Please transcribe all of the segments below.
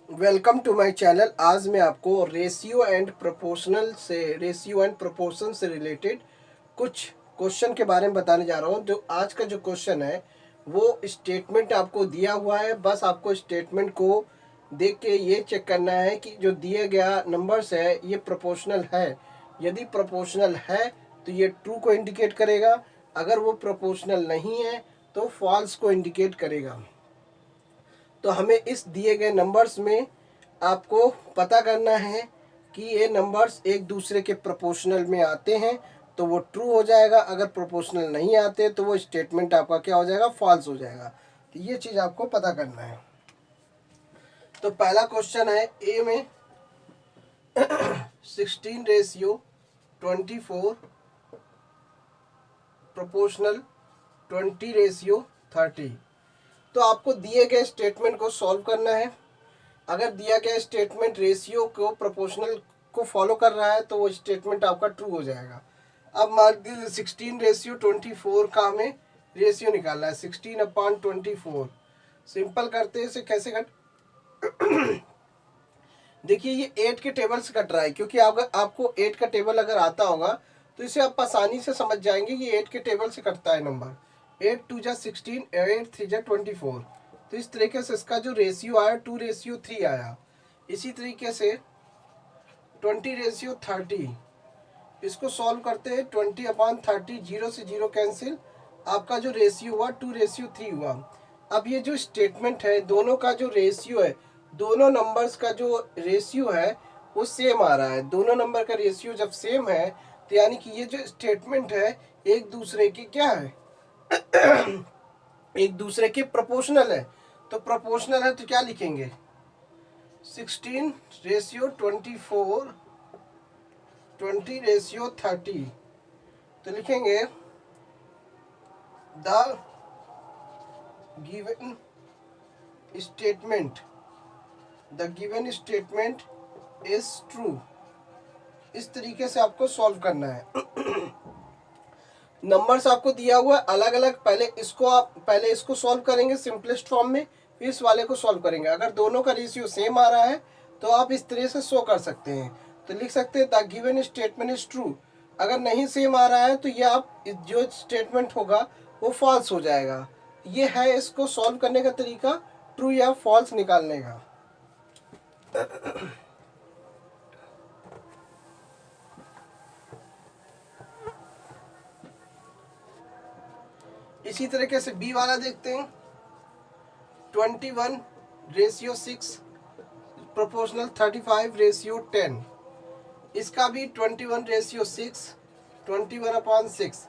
Welcome to my channel. आज मैं आपको रेशियो एंड प्रोपोर्शन से रिलेटेड कुछ क्वेश्चन के बारे में बताने जा रहा हूँ। जो आज का जो क्वेश्चन है वो स्टेटमेंट आपको दिया हुआ है। बस आपको स्टेटमेंट को देख के ये चेक करना है कि जो दिए गया नंबर्स है ये प्रोपोर्शनल है। यदि प्रोपोर्शनल है तो ये ट्रू को इंडिकेट करेगा, अगर वो प्रोपोर्शनल नहीं है तो फॉल्स को इंडिकेट करेगा। तो हमें इस दिए गए नंबर्स में आपको पता करना है कि ये नंबर्स एक दूसरे के प्रोपोर्शनल में आते हैं तो वो ट्रू हो जाएगा, अगर प्रोपोर्शनल नहीं आते तो वो स्टेटमेंट आपका क्या हो जाएगा, फॉल्स हो जाएगा। तो ये चीज़ आपको पता करना है। तो पहला क्वेश्चन है ए में 16:24 प्रोपोर्शनल 20:30। तो आपको दिए गए स्टेटमेंट को सॉल्व करना है। अगर दिया गया स्टेटमेंट रेशियो को प्रोपोर्शनल को फॉलो कर रहा है तो वो स्टेटमेंट आपका ट्रू हो जाएगा। अब मान लीजिए 16:24 का हमें रेशियो निकालना है। 16/24 सिंपल करते हैं इसे कैसे कट देखिए ये 8 के टेबल से कट रहा है, क्योंकि आपको 8 का टेबल अगर आता होगा तो इसे आप आसानी से समझ जाएंगे कि 8 के टेबल से कटता है नंबर। 8 2 जा 16, 8 3 जा 24। तो इस तरीके से इसका जो रेशियो आया 2:3 आया। इसी तरीके से 20:30 इसको सॉल्व करते हैं। 20/30 जीरो से जीरो कैंसिल, आपका जो रेशियो हुआ 2:3 हुआ। अब ये जो स्टेटमेंट है दोनों का जो रेशियो है, दोनों नंबर्स का जो रेशियो है वो सेम आ रहा है। दोनों नंबर का रेशियो जब सेम है तो यानी कि ये जो स्टेटमेंट है एक दूसरे के क्या है एक दूसरे के प्रोपोर्शनल है। तो प्रोपोर्शनल है तो क्या लिखेंगे, 16:24 20:30। तो लिखेंगे the given statement is true. इस तरीके से आपको सॉल्व करना है। नंबर्स आपको दिया हुआ है अलग अलग, पहले इसको सॉल्व करेंगे सिंपलेस्ट फॉर्म में, फिर इस वाले को सॉल्व करेंगे। अगर दोनों का रेशियो सेम आ रहा है तो आप इस तरह से शो कर सकते हैं। तो लिख सकते हैं the given statement is true. अगर नहीं सेम आ रहा है तो ये आप जो स्टेटमेंट होगा वो फॉल्स हो जाएगा। ये है इसको सॉल्व करने का तरीका, ट्रू या फॉल्स निकालने का। इसी तरीके से बी वाला देखते हैं। 21:6 प्रोपोर्शनल 35:10। इसका भी 21:6 21/6।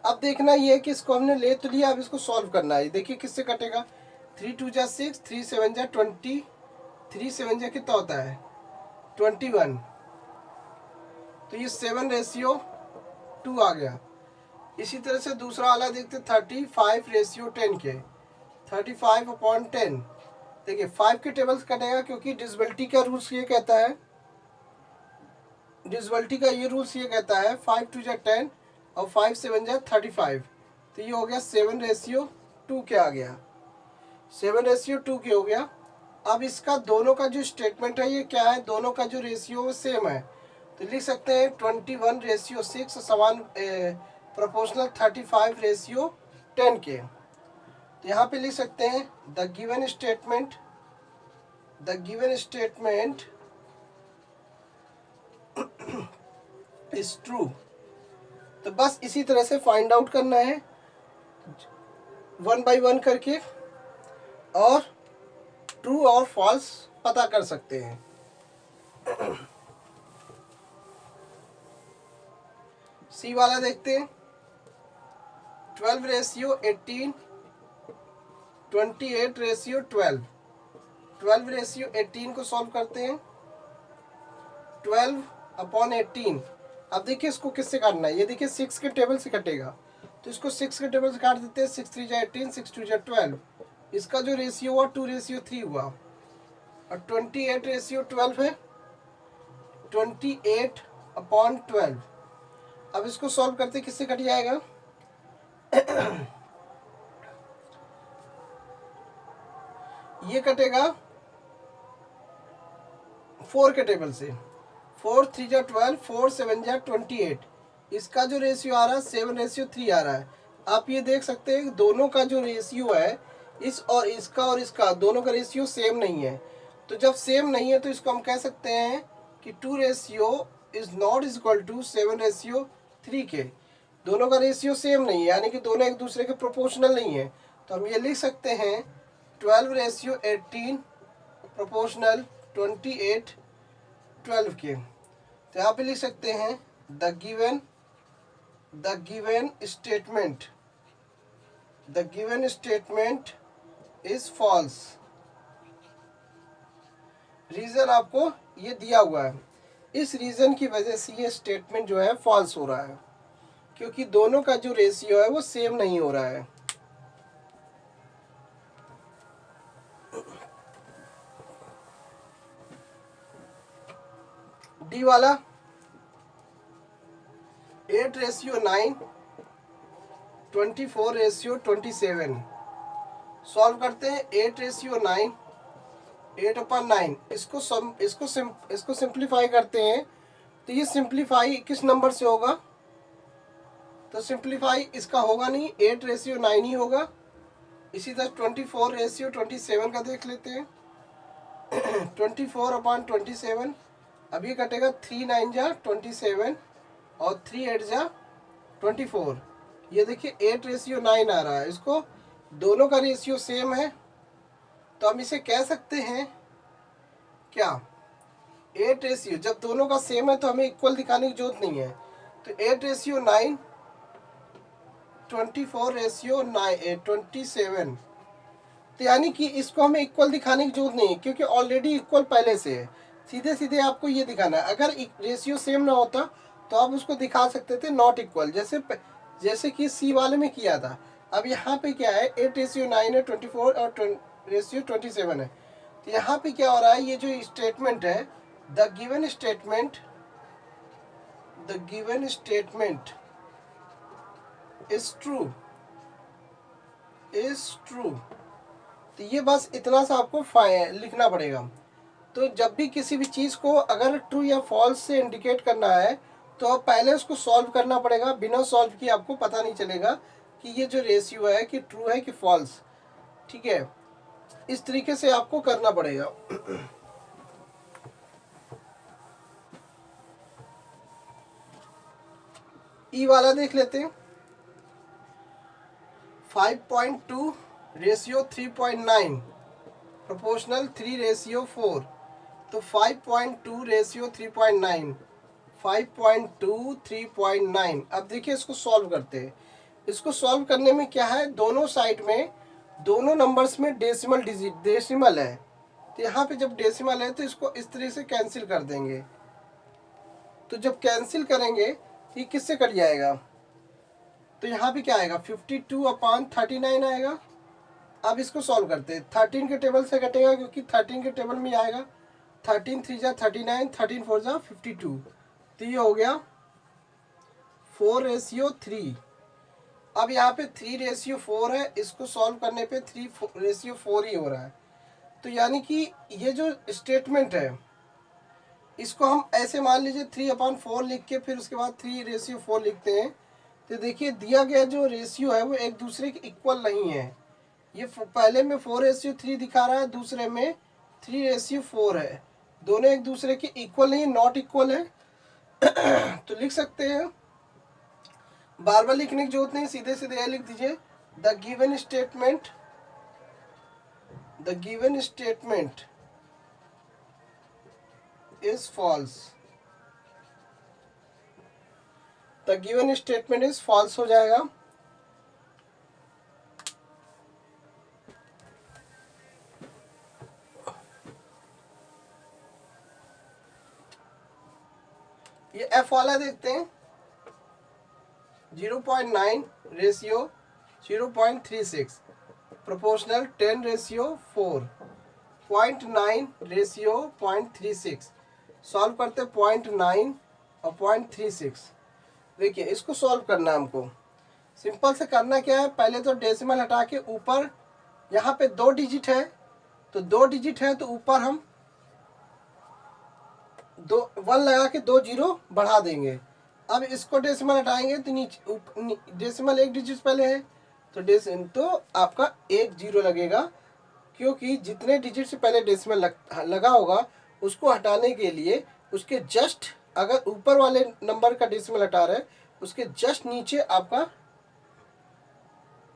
अब देखना ये है कि इसको हमने ले तो लिया, अब इसको सॉल्व करना है। देखिए किससे कटेगा, 3 2 जा 6, 3 7 जा 20, 3 7 जा कितना होता है 21। तो ये 7:2 आ गया। इसी तरह से दूसरा वाला देखते 35:10 के 35/10। देखिए 5 के टेबल से कटेगा, क्योंकि डिसबिलिटी का रूल्स ये कहता है, डिसबिलिटी का ये रूल्स ये कहता है 5 2 जा 10 और 5 7 जा 35। तो ये हो गया 7:2 के आ गया, 7:2 के हो गया। अब इसका दोनों का जो स्टेटमेंट है ये क्या है, दोनों का जो रेशियो सेम है। तो लिख सकते हैं 21:6 समान प्रोपोर्शनल 35:10 के। तो यहाँ पे लिख सकते हैं the given statement is true. तो बस इसी तरह से फाइंड आउट करना है 1 बाय 1 करके, और ट्रू और फॉल्स पता कर सकते हैं। सी वाला देखते हैं। 12:18 28:12। 12:18 को सॉल्व करते हैं। 12/18। अब देखिए इसको किससे काटना है, ये देखिए 6 के टेबल से कटेगा, तो इसको 6 के टेबल से काट देते हैं। 6 3 जा 18, 6 2 जा 12। इसका जो रेशियो हुआ 2:3 हुआ, और 28:12 है 28/12। अब इसको सॉल्व करते किससे कट जाएगा, ये कटेगा 4 के टेबल से। 4 3 जा 12, 4 7 जा 28। इसका जो रेशियो आ रहा है 7:3 आ रहा है। आप ये देख सकते हैं दोनों का जो रेशियो है, इस और इसका दोनों का रेशियो सेम नहीं है। तो जब सेम नहीं है तो इसको हम कह सकते हैं कि 2 ratio is not is equal to 7:3 के। दोनों का रेशियो सेम नहीं है, यानी कि दोनों एक दूसरे के प्रोपोर्शनल नहीं है। तो हम ये लिख सकते हैं 12:18 प्रोपोर्शनल 28 12 के। तो यहाँ पे लिख सकते हैं the given statement is false. Reason आपको ये दिया हुआ है, इस रीजन की वजह से ये स्टेटमेंट जो है फॉल्स हो रहा है, क्योंकि दोनों का जो रेशियो है वो सेम नहीं हो रहा है। डी वाला 8:9, 24:27। सॉल्व करते हैं। 8:9, 8/9 इसको सिंप्लीफाई करते हैं। तो ये सिंप्लीफाई किस नंबर से होगा? तो सिंप्लीफाई इसका होगा नहीं, 8:9 ही होगा। इसी तरह 24:27 का देख लेते हैं। 24/27, अब ये कटेगा 3 9 जा 27 और 3 8 जा 24। ये देखिए 8:9 आ रहा है। इसको दोनों का रेशियो सेम है, तो हम इसे कह सकते हैं क्या? 8 रेशियो जब दोनों का सेम है तो हमें इक्वल दिखाने की जरूरत नहीं है। तो 8:9, 24:27। तो यानी कि इसको हमें इक्वल दिखाने की जरूरत नहीं है, क्योंकि ऑलरेडी इक्वल पहले से है। सीधे सीधे आपको ये दिखाना है। अगर रेशियो सेम ना होता तो आप उसको दिखा सकते थे नॉट इक्वल, जैसे कि सी वाले में किया था। अब यहाँ पे क्या है, 8:9 है, 24 और 27 है। तो यहाँ पे क्या हो रहा है, ये जो स्टेटमेंट है the given statement is true. तो ये बस इतना सा आपको लिखना पड़ेगा। तो जब भी किसी भी चीज़ को अगर ट्रू या फॉल्स से इंडिकेट करना है तो पहले उसको सॉल्व करना पड़ेगा। बिना सॉल्व किए आपको पता नहीं चलेगा कि ये जो रेशियो है कि ट्रू है कि फॉल्स। ठीक है, इस तरीके से आपको करना पड़ेगा। ई वाला देख लेते हैं। 5.2 रेशियो 3.9 प्रोपोर्शनल 3:4। तो 5.2 रेशियो 3.9, 5.2 3.9। अब देखिए इसको सॉल्व करते हैं। इसको सॉल्व करने में क्या है, दोनों साइड में दोनों नंबर्स में डेसिमल है। तो यहाँ पे जब डेसिमल है तो इसको इस तरह से कैंसिल कर देंगे। तो जब कैंसिल करेंगे ये किससे कट जाएगा? तो यहाँ पे क्या आएगा, 52/39 आएगा। अब इसको सॉल्व करते हैं। 13 के टेबल से कटेगा, क्योंकि 13 के टेबल में आएगा 13 3 जा 39, 13 4 जा 52। तो ये हो गया 4:3। अब यहाँ पे 3:4 है, इसको सॉल्व करने पे 3:4 ही हो रहा है। तो यानी कि ये जो स्टेटमेंट है इसको हम ऐसे मान लीजिए 3/4 लिख के फिर उसके बाद 3:4 लिखते हैं। तो देखिए दिया गया जो रेशियो है वो एक दूसरे के इक्वल नहीं है। ये पहले में 4:3 दिखा रहा है, दूसरे में 3:4 है। दोनों एक दूसरे के इक्वल नहीं, नॉट इक्वल है। तो लिख सकते हैं, बार बार लिखने की जरूरत नहीं, सीधे सीधे लिख दीजिए the given statement is false. The given statement is false हो जाएगा। ये एफ वाला देखते हैं। 0.9 रेशियो 0.36 प्रोपोर्शनल 10:4, 0.9 रेशियो 0.36। सॉल्व करते 0.9 और 0.36। देखिए इसको सॉल्व करना है हमको। सिंपल से करना क्या है, पहले तो डेसिमल हटा के ऊपर यहाँ पे 2 डिजिट है, तो 2 डिजिट है तो ऊपर हम दो 1 लगा के 2 जीरो बढ़ा देंगे। अब इसको डेसिमल हटाएंगे तो नीचे डेसिमल 1 डिजिट पहले है तो आपका 1 जीरो लगेगा, क्योंकि जितने डिजिट से पहले डेसिमल लगा होगा उसको हटाने के लिए उसके जस्ट, अगर ऊपर वाले नंबर का डेसिमल हटा रहे उसके जस्ट नीचे आपका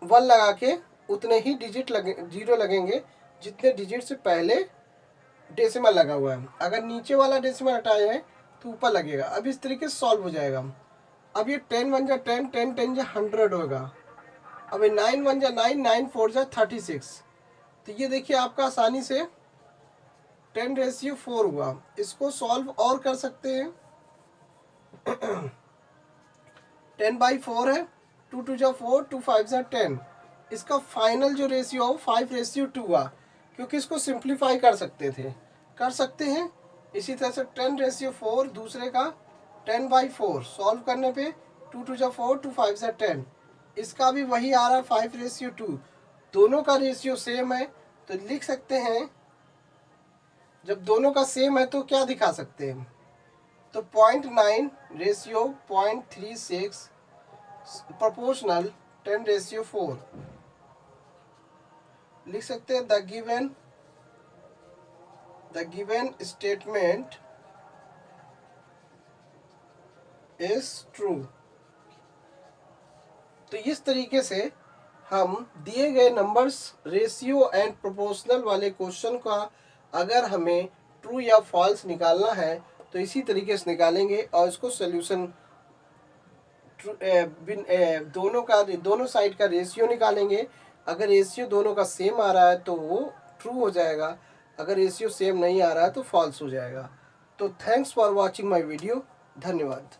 1 लगा के उतने ही डिजिट जीरो लगेंगे जितने डिजिट से पहले डेसिमल लगा हुआ है। अगर नीचे वाला डेसिमल हटाया है तो ऊपर लगेगा। अब इस तरीके से सॉल्व हो जाएगा। अब ये 10 1 जा 10, 10 10 जा 100 होगा। अब ये 9 1 जा 9, 9 4 जा 36। तो ये देखिए आपका आसानी से 10⁴ हुआ। इसको सॉल्व और कर सकते हैं। 10/4 है, 2 2 जा 4, 2 5 जा 10। इसका फाइनल जो रेशियो हो 5:2 हुआ, क्योंकि इसको सिंप्लीफाई कर सकते हैं। इसी तरह से 10:4 दूसरे का 10/4 सॉल्व करने पे 2 2 जा 4, 2 5 जा 10। इसका भी वही आ रहा है 5:2। दोनों का रेशियो सेम है तो लिख सकते हैं, जब दोनों का सेम है तो क्या दिखा सकते हैं, तो 0.9 रेशियो 0.36 प्रोपोर्शनल 10:4 लिख सकते हैं। The given statement is true. तो इस तरीके से हम दिए गए नंबर्स रेशियो एंड प्रोपोर्शनल वाले क्वेश्चन का अगर हमें ट्रू या फॉल्स निकालना है तो इसी तरीके से निकालेंगे और इसको सोल्यूशन दोनों साइड का रेशियो निकालेंगे। अगर रेशियो दोनों का सेम आ रहा है तो वो ट्रू हो जाएगा, अगर रेशियो सेम नहीं आ रहा है तो फॉल्स हो जाएगा। तो thanks for watching my video. धन्यवाद।